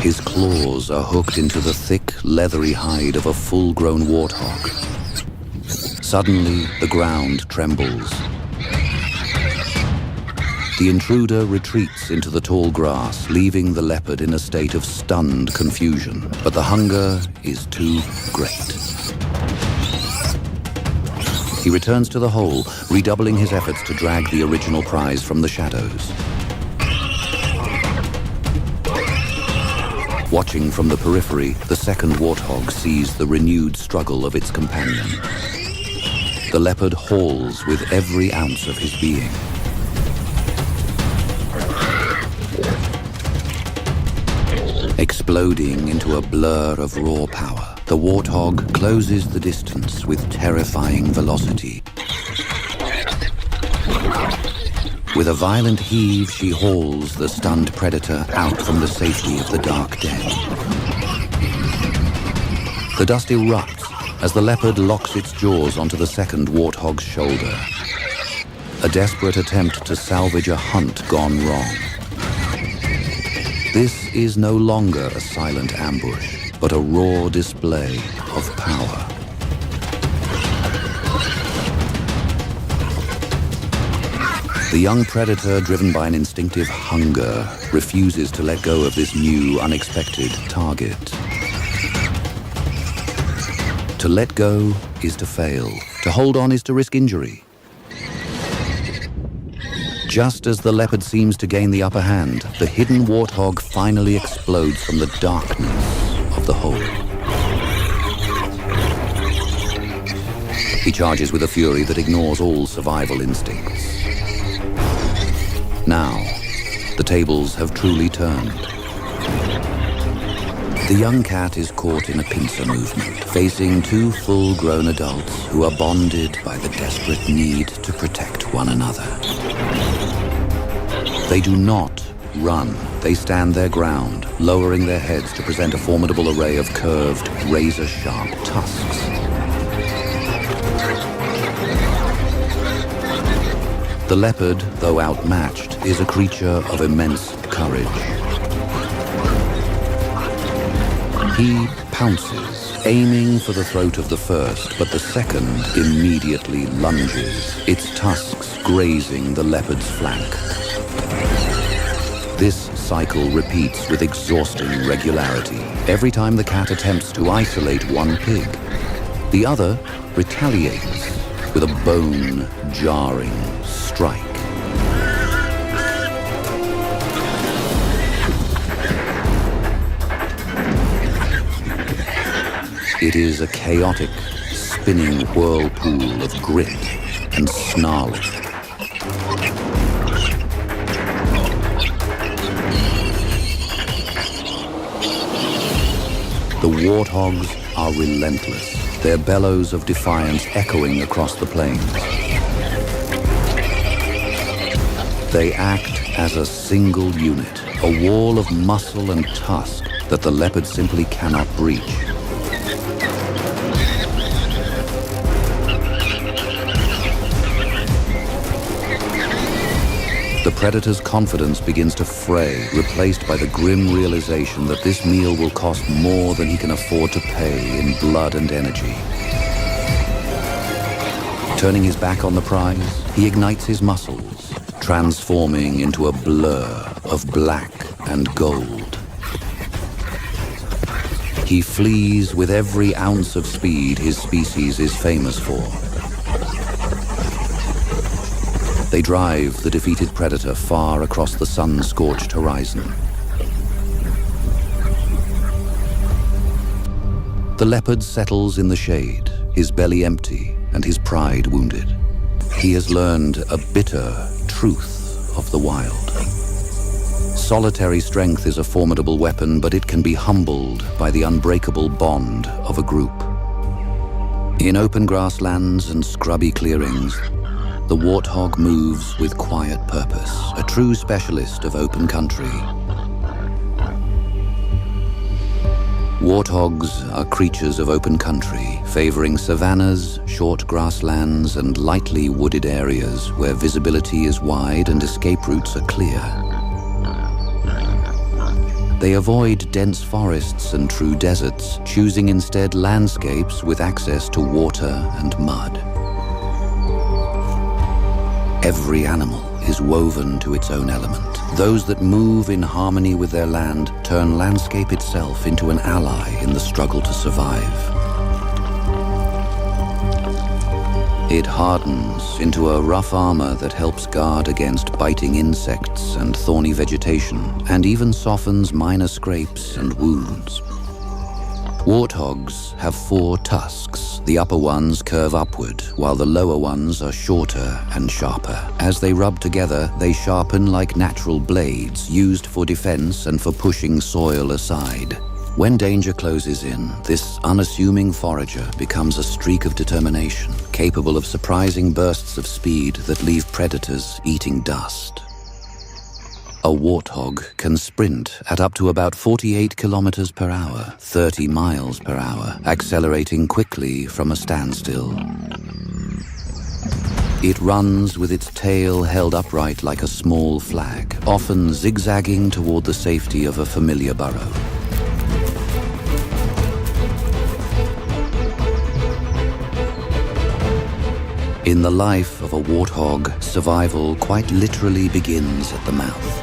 His claws are hooked into the thick, leathery hide of a full-grown warthog. Suddenly, the ground trembles. The intruder retreats into the tall grass, leaving the leopard in a state of stunned confusion. But the hunger is too great. He returns to the hole, redoubling his efforts to drag the original prize from the shadows. Watching from the periphery, the second warthog sees the renewed struggle of its companion. The leopard hauls with every ounce of his being. Exploding into a blur of raw power, the warthog closes the distance with terrifying velocity. With a violent heave, she hauls the stunned predator out from the safety of the dark den. The dust erupts as the leopard locks its jaws onto the second warthog's shoulder. A desperate attempt to salvage a hunt gone wrong. This is no longer a silent ambush, but a raw display of power. The young predator, driven by an instinctive hunger, refuses to let go of this new, unexpected target. To let go is to fail. To hold on is to risk injury. Just as the leopard seems to gain the upper hand, the hidden warthog finally explodes from the darkness of the hole. He charges with a fury that ignores all survival instincts. Now, the tables have truly turned. The young cat is caught in a pincer movement, facing two full-grown adults who are bonded by the desperate need to protect one another. They do not run. They stand their ground, lowering their heads to present a formidable array of curved, razor-sharp tusks. The leopard, though outmatched, is a creature of immense courage. He pounces, aiming for the throat of the first, but the second immediately lunges, its tusks grazing the leopard's flank. This cycle repeats with exhausting regularity. Every time the cat attempts to isolate one pig, the other retaliates with a bone-jarring strike. It is a chaotic, spinning whirlpool of grit and snarling. The warthogs are relentless, their bellows of defiance echoing across the plains. They act as a single unit, a wall of muscle and tusk that the leopard simply cannot breach. The predator's confidence begins to fray, replaced by the grim realization that this meal will cost more than he can afford to pay in blood and energy. Turning his back on the prize, he ignites his muscles, transforming into a blur of black and gold. He flees with every ounce of speed his species is famous for. They drive the defeated predator far across the sun-scorched horizon. The leopard settles in the shade, his belly empty and his pride wounded. He has learned a bitter truth of the wild. Solitary strength is a formidable weapon, but it can be humbled by the unbreakable bond of a group. In open grasslands and scrubby clearings, the warthog moves with quiet purpose, a true specialist of open country. Warthogs are creatures of open country, favoring savannas, short grasslands, and lightly wooded areas where visibility is wide and escape routes are clear. They avoid dense forests and true deserts, choosing instead landscapes with access to water and mud. Every animal is woven to its own element. Those that move in harmony with their land turn landscape itself into an ally in the struggle to survive. It hardens into a rough armor that helps guard against biting insects and thorny vegetation, and even softens minor scrapes and wounds. Warthogs have 4 tusks. The upper ones curve upward, while the lower ones are shorter and sharper. As they rub together, they sharpen like natural blades used for defense and for pushing soil aside. When danger closes in, this unassuming forager becomes a streak of determination, capable of surprising bursts of speed that leave predators eating dust. A warthog can sprint at up to about 48 kilometers per hour, 30 miles per hour, accelerating quickly from a standstill. It runs with its tail held upright like a small flag, often zigzagging toward the safety of a familiar burrow. In the life of a warthog, survival quite literally begins at the mouth.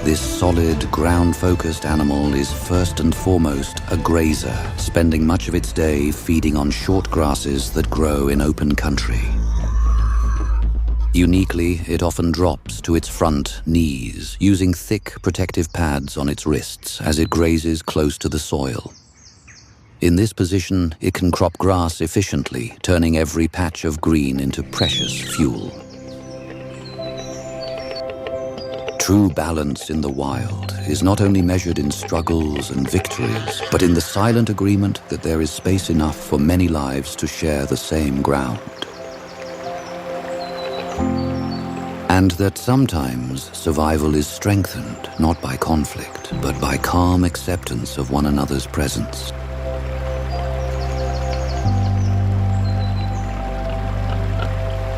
This solid, ground-focused animal is first and foremost a grazer, spending much of its day feeding on short grasses that grow in open country. Uniquely, it often drops to its front knees, using thick protective pads on its wrists as it grazes close to the soil. In this position, it can crop grass efficiently, turning every patch of green into precious fuel. True balance in the wild is not only measured in struggles and victories, but in the silent agreement that there is space enough for many lives to share the same ground. And that sometimes survival is strengthened not by conflict, but by calm acceptance of one another's presence.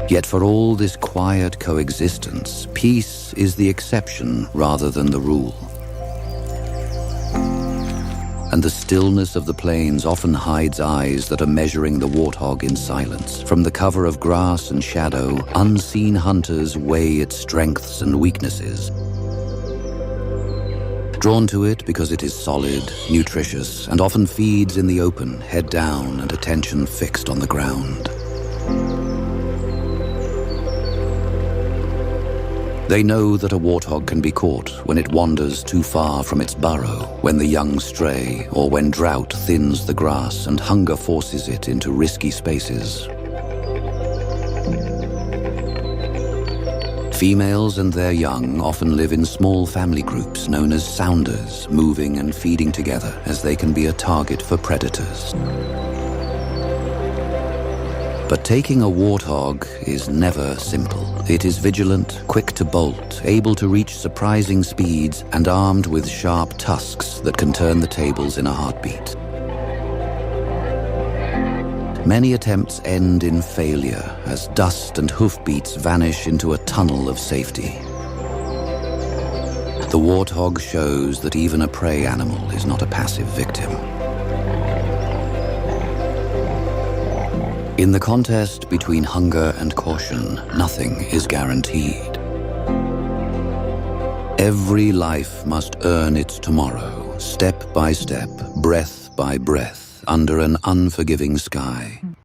Yet for all this quiet coexistence, peace is the exception rather than the rule. And the stillness of the plains often hides eyes that are measuring the warthog in silence. From the cover of grass and shadow, unseen hunters weigh its strengths and weaknesses. Drawn to it because it is solid, nutritious, and often feeds in the open, head down and attention fixed on the ground. They know that a warthog can be caught when it wanders too far from its burrow, when the young stray, or when drought thins the grass and hunger forces it into risky spaces. Females and their young often live in small family groups known as sounders, moving and feeding together as they can be a target for predators. But taking a warthog is never simple. It is vigilant, quick to bolt, able to reach surprising speeds, and armed with sharp tusks that can turn the tables in a heartbeat. Many attempts end in failure as dust and hoofbeats vanish into a tunnel of safety. The warthog shows that even a prey animal is not a passive victim. In the contest between hunger and caution, nothing is guaranteed. Every life must earn its tomorrow, step by step, breath by breath, under an unforgiving sky.